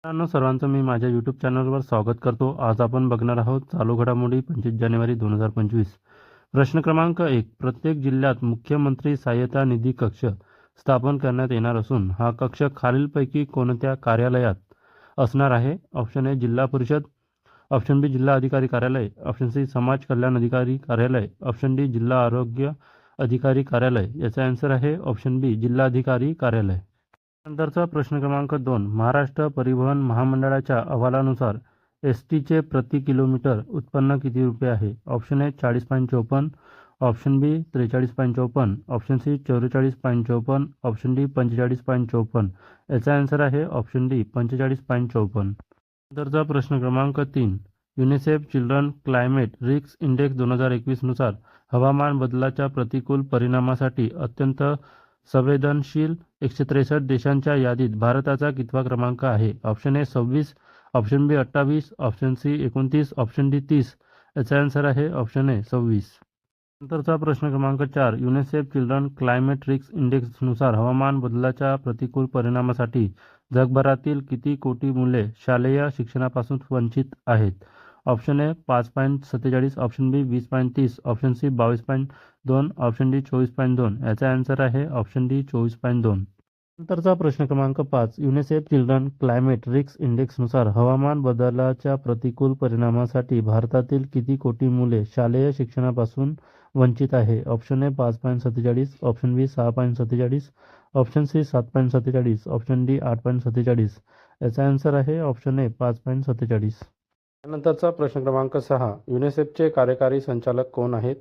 मित्रांनो, सर्वांचं मी माझ्या यूट्यूब चॅनलवर स्वागत करतो. आज आपण बघणार आहोत चालू घडामोडी 25 जानेवारी 2025. प्रश्न क्रमांक 1. प्रत्येक जिल्ह्यात मुख्यमंत्री सहाय्यता निधी कक्ष स्थापन करण्यात येणार असून हा कक्ष खालीलपैकी कोणत्या कार्यालयात असणार आहे? ऑप्शन ए जिल्हा परिषद, ऑप्शन बी जिल्हा अधिकारी कार्यालय, ऑप्शन सी समाज कल्याण अधिकारी कार्यालय, ऑप्शन डी जिल्हा आरोग्य अधिकारी कार्यालय. याचा आन्सर आहे ऑप्शन बी जिल्हाधिकारी कार्यालय. नंतरचा प्रश्न क्रमांक 2. महाराष्ट्र परिवहन महामंडळाच्या अहवालानुसार एस टीचे प्रति किलोमीटर उत्पन्न किती रुपये आहे? Option A 40.54, option B 43.54, option C 44.54, option D 45.54. याचा आन्सर आहे ऑप्शन डी 45.54. नंतरचा प्रश्न क्रमांक 3. UNICEF children climate risk index 2021 नुसार हवामान बदलाच्या प्रतिकूल परिणामासाठी अत्यंत संवेदनशील 163 देशांच्या यादीत भारताचा कितवा क्रमांक आहे? Option A 26, option B 28, option C 29, option D 30. याचा आन्सर आहे ऑप्शन ए 26. नंतरचा प्रश्न क्रमांक 4. युनिसेफ चिल्ड्रन क्लायमेट रिस्क इंडेक्सनुसार हवामान बदलाच्या प्रतिकूल परिणामासाठी जगभरातील किती कोटी मुले शालेय शिक्षणापासून वंचित आहेत? Option A 5.47, option B 20.30, option C 22.2, option D 24.2. याचा आन्सर आहे ऑप्शन डी 24.2. नंतरचा प्रश्न क्रमांक 5. युनिसेफ चिल्ड्रन क्लायमेट रिस्क इंडेक्सनुसार हवामान बदलाच्या प्रतिकूल परिणामासाठी भारतातील किती कोटी मुले शालेय शिक्षणापासून वंचित आहे? Option A 5.47, option B 6.47, option C 7.47, option D 8.47. याचा आन्सर आहे ऑप्शन ए 5.47. त्यानंतरचा प्रश्न क्रमांक 6. युनिसेफचे कार्यकारी संचालक कोण आहेत?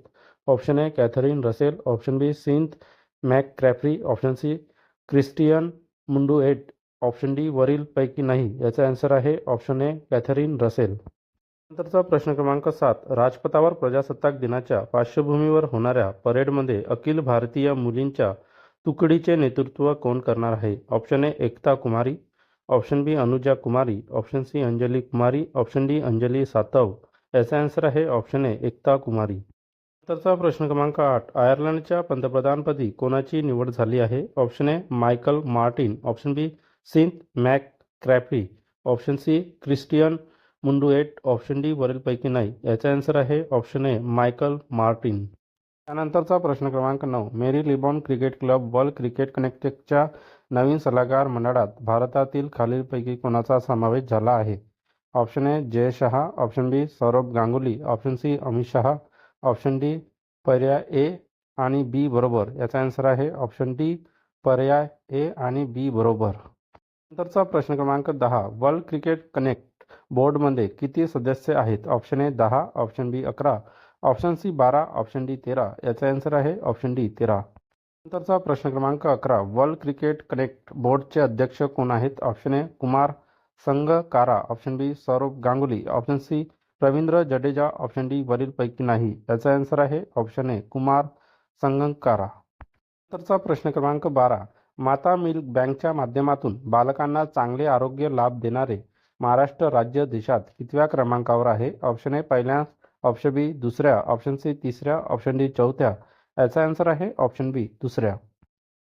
Option A Catherine Russell, option B Cynth McCaffrey, option C Christian Munduate, option D वरील पैकी नाही. याचा आन्सर आहे ऑप्शन ए कॅथरीन रसेल. नंतरचा प्रश्न क्रमांक 7. राजपथावर प्रजासत्ताक दिनाच्या पार्श्वभूमीवर होणाऱ्या परेडमध्ये अखिल भारतीय मुलींच्या तुकडीचे नेतृत्व कोण करणार आहे? Option A Ekta Kumari, option B Anuja Kumari, option C Anjali Kumari, option D Anjali Satav. याचा आन्सर आहे ऑप्शन ए एकता कुमारी. नंतरचा प्रश्न क्रमांक 8. आयर्लंडच्या पंतप्रधानपदी कोणाची निवड झाली आहे? Option A Michael Martin, option B Cynth McCaffrey, option C Christian Munduate, option D वरीलपैकी नाही. याचा आन्सर आहे ऑप्शन ए मायकल मार्टिन. त्यानंतरचा प्रश्न क्रमांक 9. Marylebone cricket club world cricket कनेक्टच्या नवीन सल्लागार मंडळात भारतातील खालीलपैकी कोणाचा समावेश झाला आहे? Option A Jay Shah, option B Saurabh Ganguly, option C Amit Shah, option D पर्याय ए आणि बी बरोबर. याचा आन्सर आहे ऑप्शन डी पर्याय ए आणि बी बरोबर. नंतरचा प्रश्न क्रमांक 10. वर्ल्ड क्रिकेट कनेक्ट बोर्डमध्ये किती सदस्य आहेत? Option A 10, option B 11, option C 12, option D 13. याचा आन्सर आहे ऑप्शन डी 13. नंतरचा प्रश्न क्रमांक 11. वर्ल्ड क्रिकेट कनेक्ट बोर्डचे अध्यक्ष कोण आहेत? Option A Kumar Sangakkara, option B Saurabh Ganguly, option C Ravindra Jadeja, option D वरीलपैकी नाही. याचा आन्सर आहे ऑप्शन ए कुमार संगकारा. नंतरचा प्रश्न क्रमांक 12. माता मिल्क बँकच्या माध्यमातून बालकांना चांगले आरोग्य लाभ देणारे महाराष्ट्र राज्य देशात कितव्या क्रमांकावर आहे? ऑप्शन ए पहिल्या, ऑप्शन बी दुसऱ्या, ऑप्शन सी तिसऱ्या, ऑप्शन डी चौथ्या. याचा आन्सर आहे ऑप्शन बी दुसऱ्या.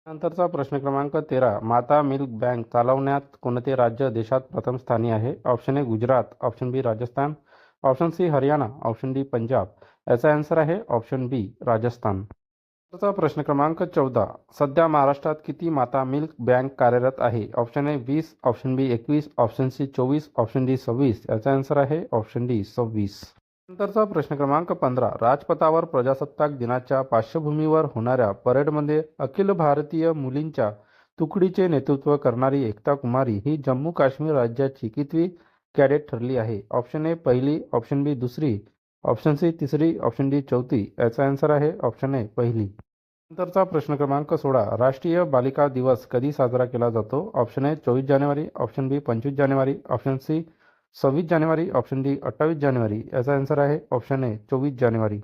नंतरचा प्रश्न क्रमांक 13. माता मिल्क बँक चालवण्यात कोणते राज्य देशात प्रथम स्थानी आहे? Option A Gujarat, option B Rajasthan, option C Haryana, option D Punjab. याचा आन्सर आहे ऑप्शन बी राजस्थान. नंतरचा प्रश्न क्रमांक 14. सध्या महाराष्ट्रात किती माता मिल्क बँक कार्यरत आहे? Option A 20, option B 21, option C 24, option D 26. याचा आन्सर आहे ऑप्शन डी 26. नंतरचा प्रश्न क्रमांक 15. राजपथावर प्रजासत्ताक दिनाच्या पार्श्वभूमीवर होणाऱ्या परेडमध्ये अखिल भारतीय मुलींच्या तुकडीचे नेतृत्व करणारी एकता कुमारी ही जम्मू काश्मीर राज्याची कितवी कॅडेट ठरली आहे? ऑप्शन ए पहिली, ऑप्शन बी दुसरी, ऑप्शन सी तिसरी, ऑप्शन डी चौथी. याचा आन्सर आहे ऑप्शन ए पहिली. नंतरचा प्रश्न क्रमांक 16. राष्ट्रीय बालिका दिवस कधी साजरा केला जातो? ऑप्शन ए 24 जानेवारी, ऑप्शन बी 25 जानेवारी, ऑप्शन सी 26 जानेवारी, ऑप्शन डी 28 जानेवारी. याचा आन्सर आहे ऑप्शन ए 24 जानेवारी.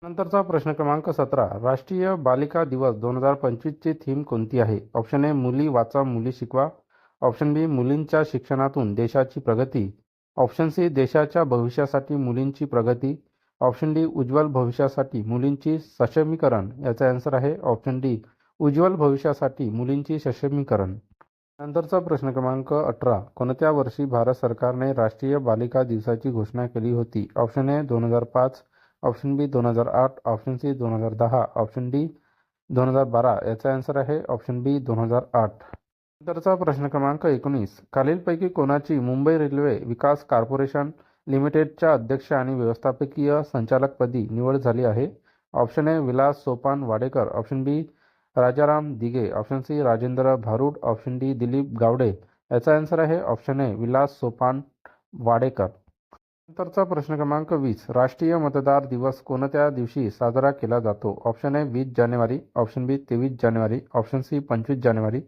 नंतरचा प्रश्न क्रमांक 17. राष्ट्रीय बालिका दिवस 2025ची थीम कोणती आहे? ऑप्शन ए मुली वाचा मुली शिकवा, ऑप्शन बी मुलींच्या शिक्षणातून देशाची प्रगती, ऑप्शन सी देशाच्या भविष्यासाठी मुलींची प्रगती, ऑप्शन डी उज्ज्वल भविष्यासाठी मुलींची सक्षमीकरण. याचा आन्सर आहे ऑप्शन डी उज्ज्वल भविष्यासाठी मुलींची सक्षमीकरण. नंतरचा प्रश्न क्रमांक 18. कोणत्या वर्षी भारत सरकारने राष्ट्रीय बालिका दिवसाची घोषणा केली होती? Option A 2005, option B 2008, option C 2010, option D 2012. याचा आन्सर आहे ऑप्शन बी 2008. नंतरचा प्रश्न क्रमांक 19. खालीलपैकी कोणाची मुंबई रेल्वे विकास कॉर्पोरेशन लिमिटेडच्या अध्यक्ष आणि व्यवस्थापकीय संचालकपदी निवड झाली आहे? Option A Vilas Sopan Wadekar, option B Rajaram Dighe, option C Rajendra Bharud, option D Dilip Gawade. याचा आन्सर आहे ऑप्शन ए विलास सोपान वाडेकर. नंतरचा प्रश्न क्रमांक 20. राष्ट्रीय मतदार दिवस कोणत्या दिवशी साजरा केला जातो? ऑप्शन ए 20 जानेवारी, ऑप्शन बी 23 जानेवारी, ऑप्शन सी 25 जानेवारी,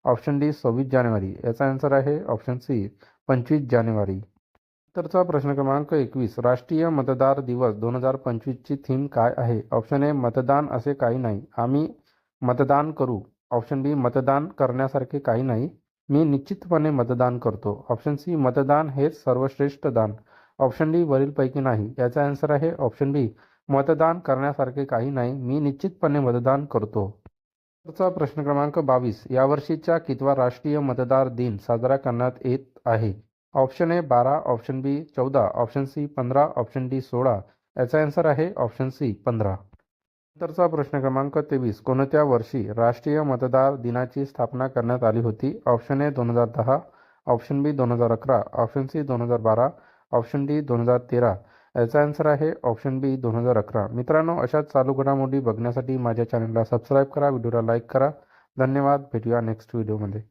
ऑप्शन डी 26 जानेवारी. याचा आन्सर आहे ऑप्शन सी 25 जानेवारी. नंतरचा प्रश्न क्रमांक 21. राष्ट्रीय मतदार दिवस 2025ची थीम काय आहे? ऑप्शन ए मतदान असे काही नाही, आम्ही मतदान करू, ऑप्शन बी मतदान करण्यासारखे काही नाही, मी निश्चितपणे मतदान करतो, ऑप्शन सी मतदान हेच सर्वश्रेष्ठ दान, ऑप्शन डी वरीलपैकी नाही. याचा आन्सर आहे ऑप्शन बी मतदान करण्यासारखे काही नाही, मी निश्चितपणे मतदान करतो. पुढचा प्रश्न क्रमांक 22. यावर्षीचा कितवा राष्ट्रीय मतदार दिन साजरा करण्यात येत आहे? Option A 12, option B 14, option C 15, option D 16. याचा आन्सर आहे ऑप्शन सी 15. नंतरचा प्रश्न क्रमांक 23. कोणत्या वर्षी राष्ट्रीय मतदार दिनाची स्थापना करण्यात आली होती? Option A 2010, option B 2011, option C 2012, option D 2013. याचा आन्सर आहे ऑप्शन बी 2011. मित्रांनो, अशाच चालू घडामोडी बघण्यासाठी माझ्या चॅनलला सबस्क्राईब करा, व्हिडिओला लाईक करा. धन्यवाद. भेटूया नेक्स्ट व्हिडिओमध्ये.